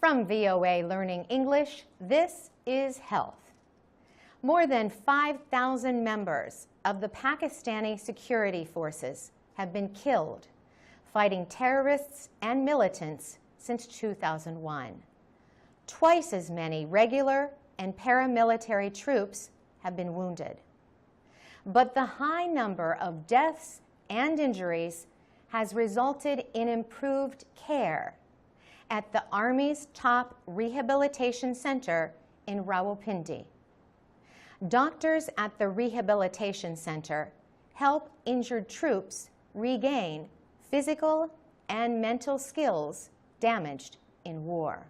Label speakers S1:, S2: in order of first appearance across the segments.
S1: From VOA Learning English, this is Health. More than 5,000 members of the Pakistani security forces have been killed fighting terrorists and militants since 2001. Twice as many regular and paramilitary troops have been wounded. But the high number of deaths and injuries has resulted in improved care at the Army's top rehabilitation center in Rawalpindi. Doctors at the rehabilitation center help injured troops regain physical and mental skills damaged in war.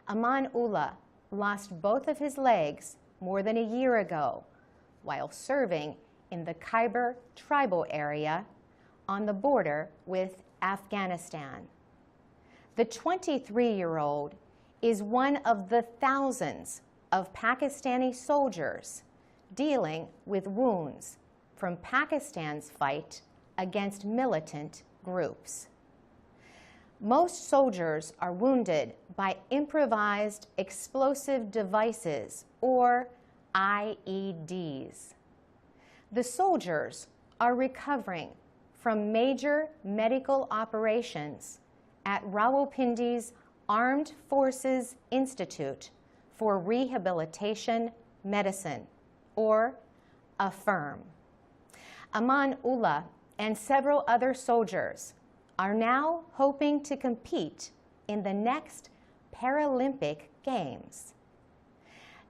S1: Aman Ullah lost both of his legs more than a year ago while serving in the Khyber tribal area on the border with Afghanistan. The 23-year-old is one of the thousands of Pakistani soldiers dealing with wounds from Pakistan's fight against militant groups. Most soldiers are wounded by improvised explosive devices, or IEDs. The soldiers are recovering from major medical operations at Rawalpindi's Armed Forces Institute for Rehabilitation Medicine, or AFIRM. Aman Ullah and several other soldiers are now hoping to compete in the next Paralympic Games.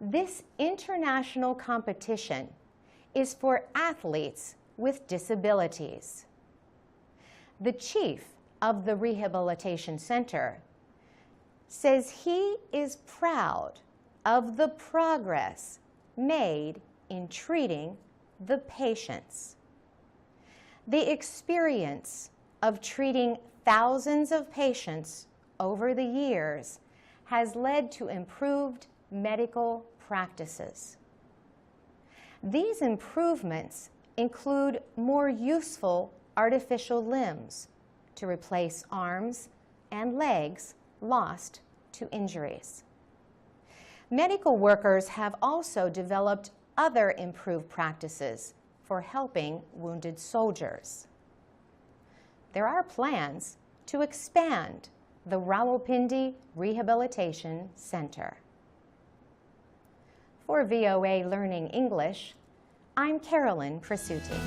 S1: This international competition is for athletes with disabilities. The chief of the rehabilitation center says he is proud of the progress made in treating the patients. The experience of treating thousands of patients over the years has led to improved medical practices. These improvements include more useful artificial limbs to replace arms and legs lost to injuries. Medical workers have also developed other improved practices for helping wounded soldiers. There are plans to expand the Rawalpindi Rehabilitation Center. For VOA Learning English, I'm Carolyn Prasuti.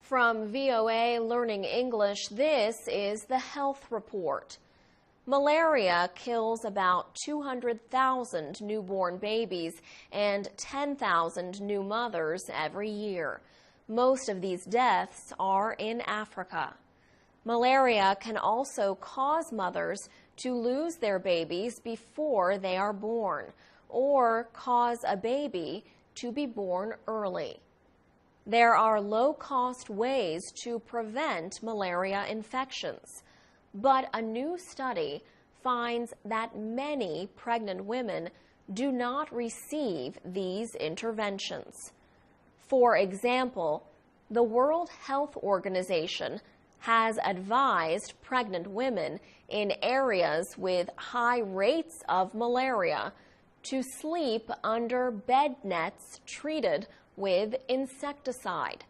S2: From VOA Learning English, this is the Health Report. Malaria kills about 200,000 newborn babies and 10,000 new mothers every year. Most of these deaths are in Africa. Malaria can also cause mothers to lose their babies before they are born, or cause a baby to be born early. There are low-cost ways to prevent malaria infections, but a new study finds that many pregnant women do not receive these interventions. For example, the World Health Organization has advised pregnant women in areas with high rates of malaria to sleep under bed nets treated with insecticide.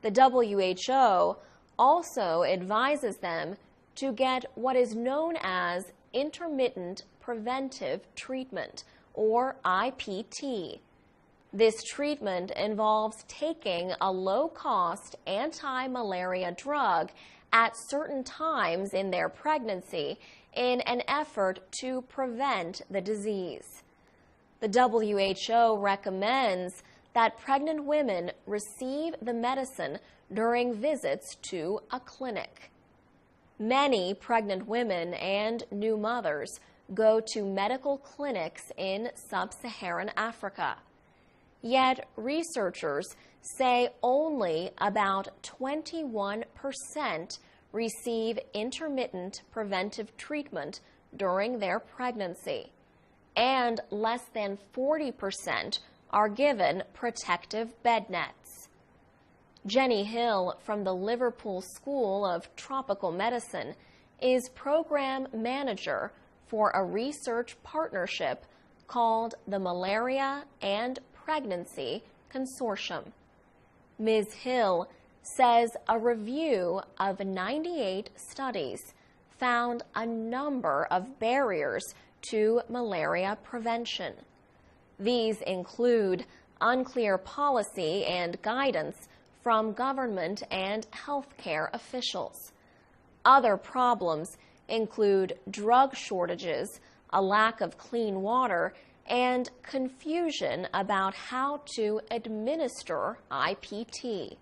S2: The WHO also advises them to get what is known as intermittent preventive treatment, or IPT. This treatment involves taking a low-cost anti-malaria drug at certain times in their pregnancy in an effort to prevent the disease. The WHO recommends that pregnant women receive the medicine during visits to a clinic. Many pregnant women and new mothers go to medical clinics in sub-Saharan Africa. Yet researchers say only about 21% receive intermittent preventive treatment during their pregnancy, and less than 40% are given protective bed nets. Jenny Hill from the Liverpool School of Tropical Medicine is program manager for a research partnership called the Malaria and Pregnancy Consortium. Ms. Hill says a review of 98 studies found a number of barriers to malaria prevention. These include unclear policy and guidance from government and healthcare officials. Other problems include drug shortages, a lack of clean water, and confusion about how to administer IPT.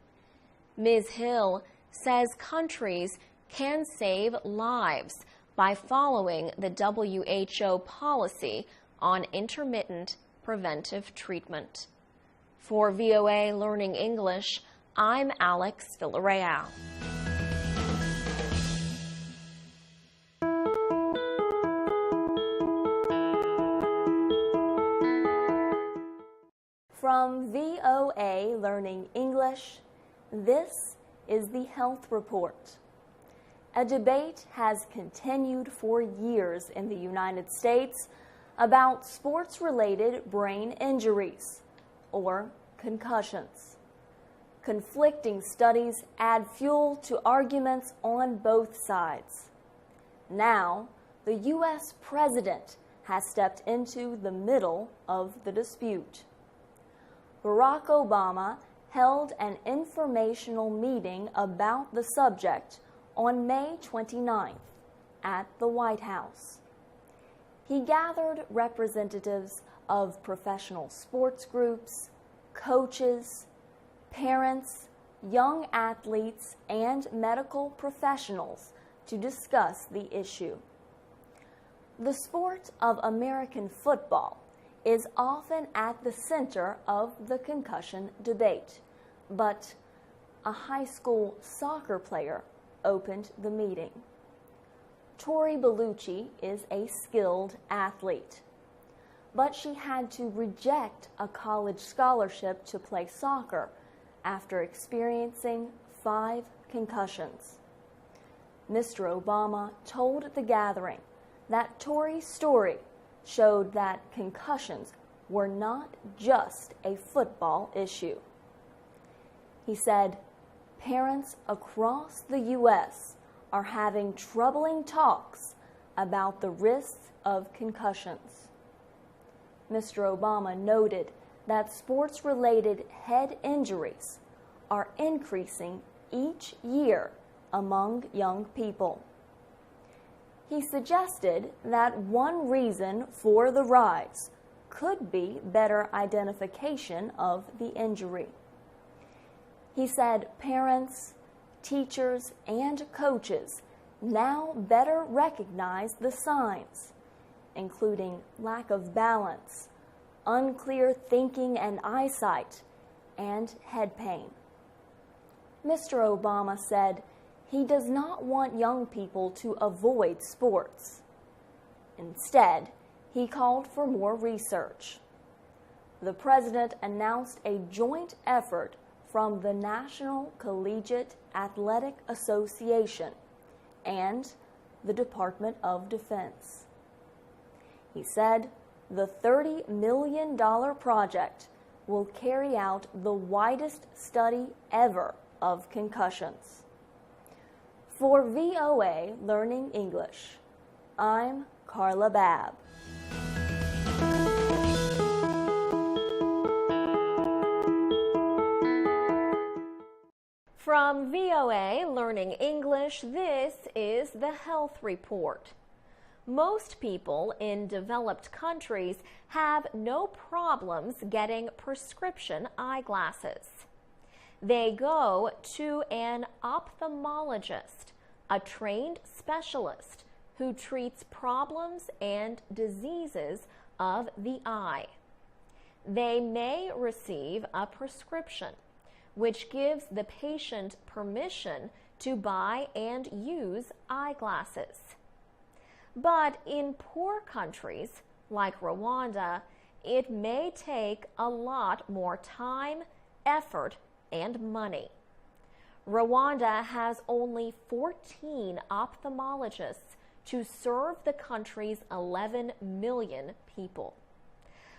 S2: Ms. Hill says countries can save lives by following the WHO policy on intermittent preventive treatment. For VOA Learning English, I'm Alex Villarreal.
S3: From VOA Learning English, this is the Health Report. A debate has continued for years in the United States about sports-related brain injuries, or concussions. Conflicting studies add fuel to arguments on both sides. Now, the U.S. president has stepped into the middle of the dispute. Barack Obama held an informational meeting about the subject on May 29th at the White House. He gathered representatives of professional sports groups, coaches, parents, young athletes, and medical professionals to discuss the issue. The sport of American football is often at the center of the concussion debate, but a high school soccer player opened the meeting. Tori Bellucci is a skilled athlete, but she had to reject a college scholarship to play soccer after experiencing 5 concussions. Mr. Obama told the gathering that Tori's story showed that concussions were not just a football issue. He said, parents across the U.S. are having troubling talks about the risks of concussions. Mr. Obama noted that sports-related head injuries are increasing each year among young people. He suggested that one reason for the rise could be better identification of the injury. He said parents, teachers, and coaches now better recognize the signs, including lack of balance, unclear thinking and eyesight, and head pain. Mr. Obama said he does not want young people to avoid sports. Instead, he called for more research. The president announced a joint effort from the National Collegiate Athletic Association and the Department of Defense. He said the $30 million project will carry out the widest study ever of concussions. For VOA Learning English, I'm Carla Babb.
S2: From VOA Learning English, this is the Health Report. Most people in developed countries have no problems getting prescription eyeglasses. They go to an ophthalmologist, a trained specialist who treats problems and diseases of the eye. They may receive a prescription, which gives the patient permission to buy and use eyeglasses. But in poor countries like Rwanda, it may take a lot more time, effort, and money. Rwanda has only 14 ophthalmologists to serve the country's 11 million people.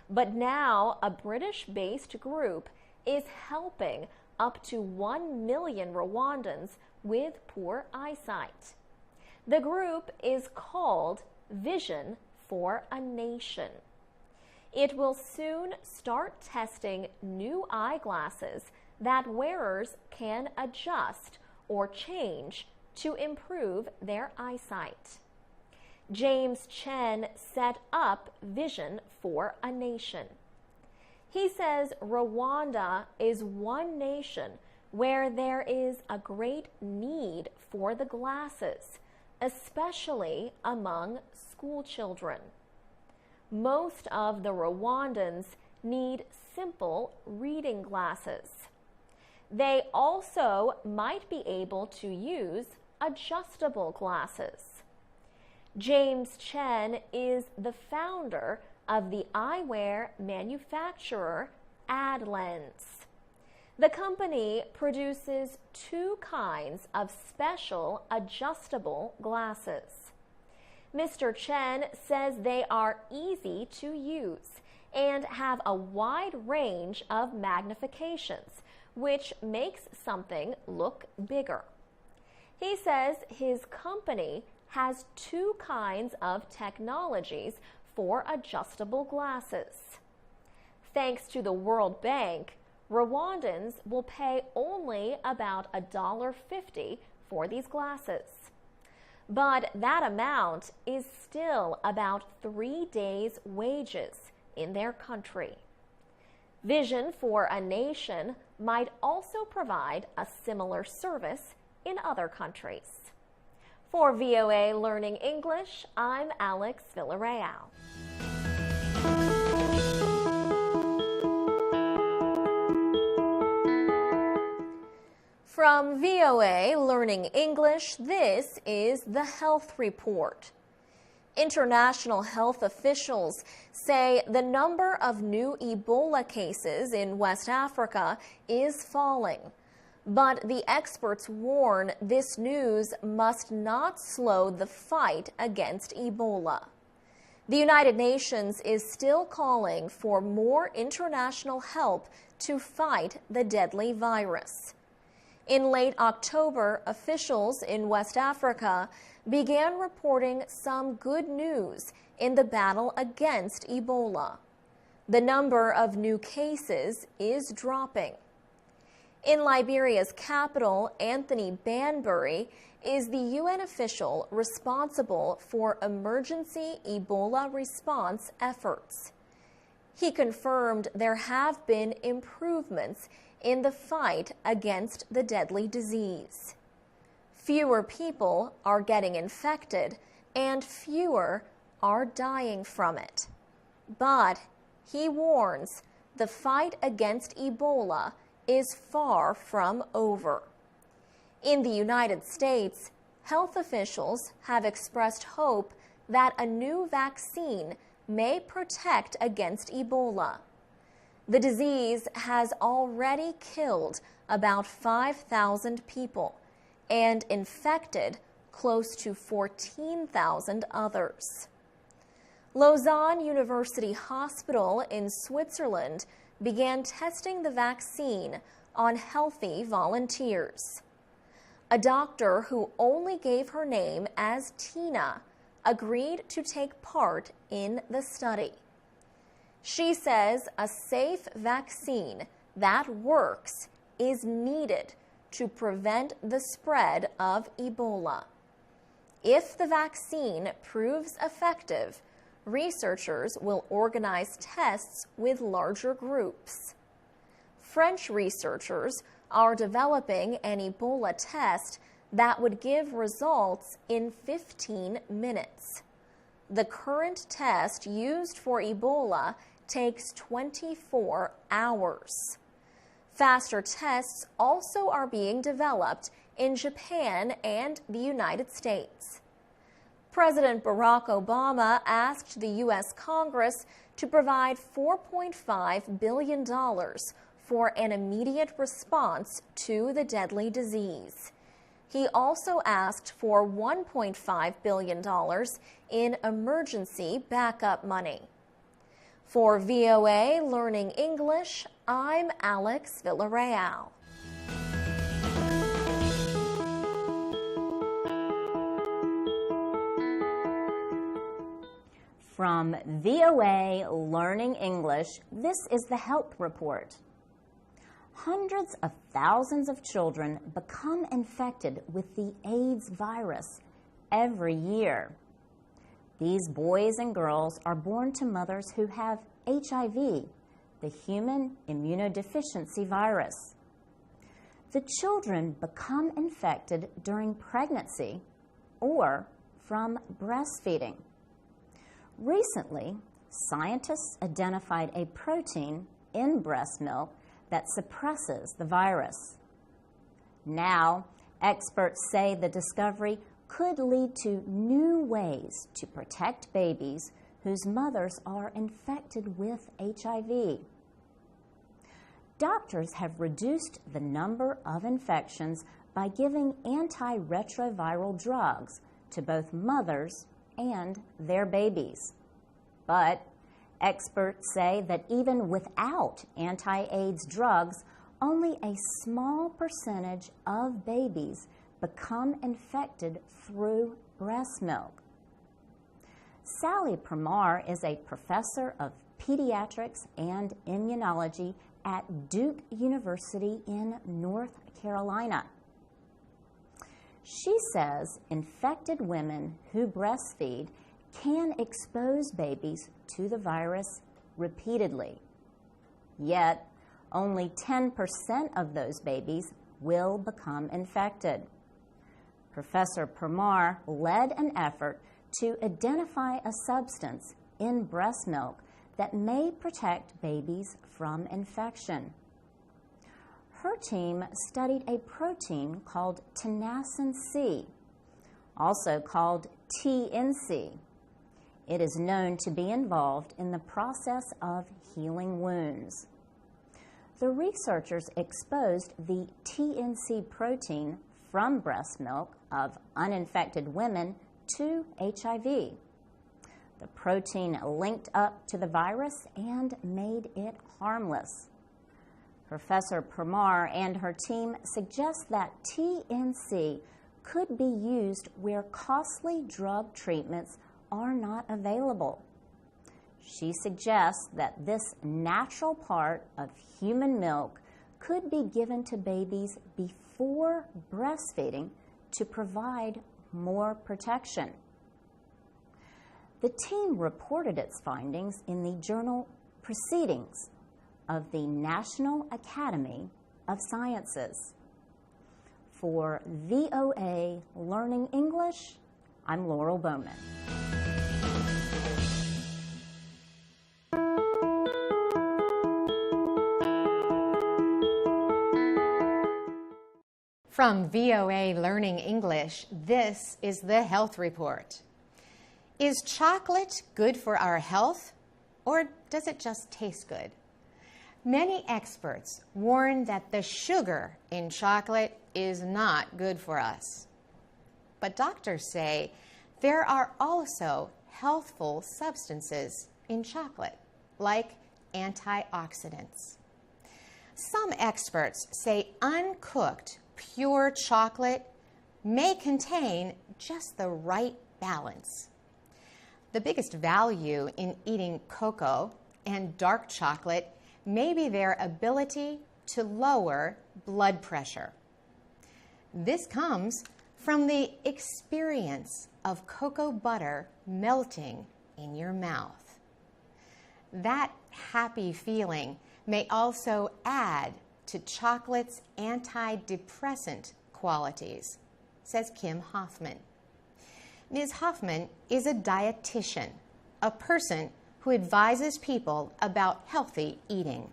S2: But now a British-based group is helping up to 1 million Rwandans with poor eyesight. The group is called Vision for a Nation. It will soon start testing new eyeglasses that wearers can adjust or change to improve their eyesight. James Chen set up Vision for a Nation. He says Rwanda is one nation where there is a great need for the glasses, especially among school children. Most of the Rwandans need simple reading glasses. They also might be able to use adjustable glasses. James Chen is the founder of the eyewear manufacturer AdLens. The company produces two kinds of special adjustable glasses. Mr. Chen says they are easy to use and have a wide range of magnifications, which makes something look bigger. He says his company has two kinds of technologies for adjustable glasses. Thanks to the World Bank, Rwandans will pay only about $1.50 for these glasses. But that amount is still about 3 days' wages in their country. Vision for a Nation might also provide a similar service in other countries. For VOA Learning English, I'm Alex Villarreal. From VOA Learning English, this is the Health Report. International health officials say the number of new Ebola cases in West Africa is falling. But the experts warn this news must not slow the fight against Ebola. The United Nations is still calling for more international help to fight the deadly virus. In late October, officials in West Africa began reporting some good news in the battle against Ebola. The number of new cases is dropping. In Liberia's capital, Anthony Banbury is the UN official responsible for emergency Ebola response efforts. He confirmed there have been improvements in the fight against the deadly disease. Fewer people are getting infected and fewer are dying from it. But he warns the fight against Ebola is far from over. In the United States, health officials have expressed hope that a new vaccine may protect against Ebola. The disease has already killed about 5,000 people and infected close to 14,000 others. Lausanne University Hospital in Switzerland began testing the vaccine on healthy volunteers. A doctor who only gave her name as Tina agreed to take part in the study. She says a safe vaccine that works is needed to prevent the spread of Ebola. If the vaccine proves effective, researchers will organize tests with larger groups. French researchers are developing an Ebola test that would give results in 15 minutes. The current test used for Ebola takes 24 hours. Faster tests also are being developed in Japan and the United States. President Barack Obama asked the U.S. Congress to provide $4.5 billion for an immediate response to the deadly disease. He also asked for $1.5 billion in emergency backup money. For VOA Learning English, I'm Alex Villarreal.
S4: From VOA Learning English, this is the Health Report. Hundreds of thousands of children become infected with the AIDS virus every year. These boys and girls are born to mothers who have HIV, the human immunodeficiency virus. The children become infected during pregnancy or from breastfeeding. Recently, scientists identified a protein in breast milk that suppresses the virus. Now, experts say the discovery could lead to new ways to protect babies whose mothers are infected with HIV. Doctors have reduced the number of infections by giving antiretroviral drugs to both mothers and their babies. But experts say that even without anti-AIDS drugs, only a small percentage of babies become infected through breast milk. Sally Permar is a professor of pediatrics and immunology at Duke University in North Carolina. She says infected women who breastfeed can expose babies to the virus repeatedly. Yet, only 10% of those babies will become infected. Professor Permar led an effort to identify a substance in breast milk that may protect babies from infection. Her team studied a protein called tenascin C, also called TNC. It is known to be involved in the process of healing wounds. The researchers exposed the TNC protein from breast milk of uninfected women to HIV. The protein linked up to the virus and made it harmless. Professor Permar and her team suggest that TNC could be used where costly drug treatments are not available. She suggests that this natural part of human milk could be given to babies before breastfeeding to provide more protection. The team reported its findings in the journal Proceedings of the National Academy of Sciences. For VOA Learning English, I'm Laurel Bowman.
S1: From VOA Learning English, this is the Health Report. Is chocolate good for our health, or does it just taste good? Many experts warn that the sugar in chocolate is not good for us. But doctors say there are also healthful substances in chocolate, like antioxidants. Some experts say uncooked, pure chocolate may contain just the right balance. The biggest value in eating cocoa and dark chocolate may be their ability to lower blood pressure. This comes from the experience of cocoa butter melting in your mouth. That happy feeling may also add to chocolate's antidepressant qualities, says Kim Hoffman. Ms. Hoffman is a dietitian, a person who advises people about healthy eating.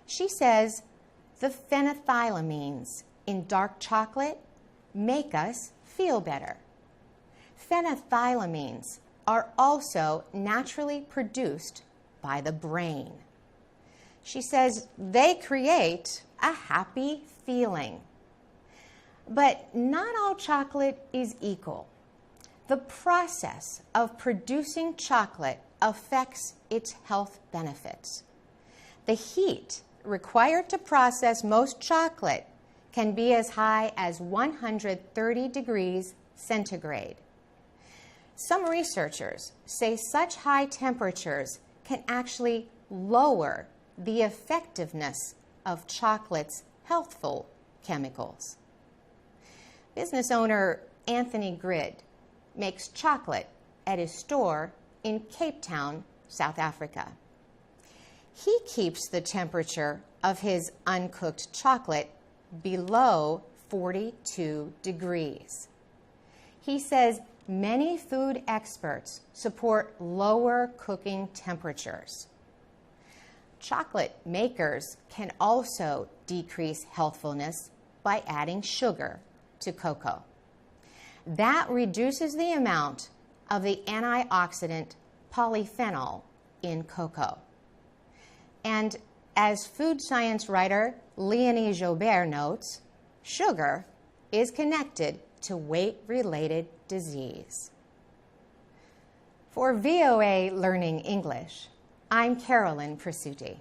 S1: She says the phenethylamines in dark chocolate make us feel better. Phenethylamines are also naturally produced by the brain. She says they create a happy feeling. But not all chocolate is equal. The process of producing chocolate affects its health benefits. The heat required to process most chocolate can be as high as 130 degrees centigrade. Some researchers say such high temperatures can actually lower the effectiveness of chocolate's healthful chemicals. Business owner Anthony Grid makes chocolate at his store in Cape Town, South Africa. He keeps the temperature of his uncooked chocolate below 42 degrees. He says many food experts support lower cooking temperatures. Chocolate makers can also decrease healthfulness by adding sugar to cocoa. That reduces the amount of the antioxidant polyphenol in cocoa. And as food science writer Leonie Jobert notes, sugar is connected to weight-related disease. For VOA Learning English, I'm Carolyn Presutti.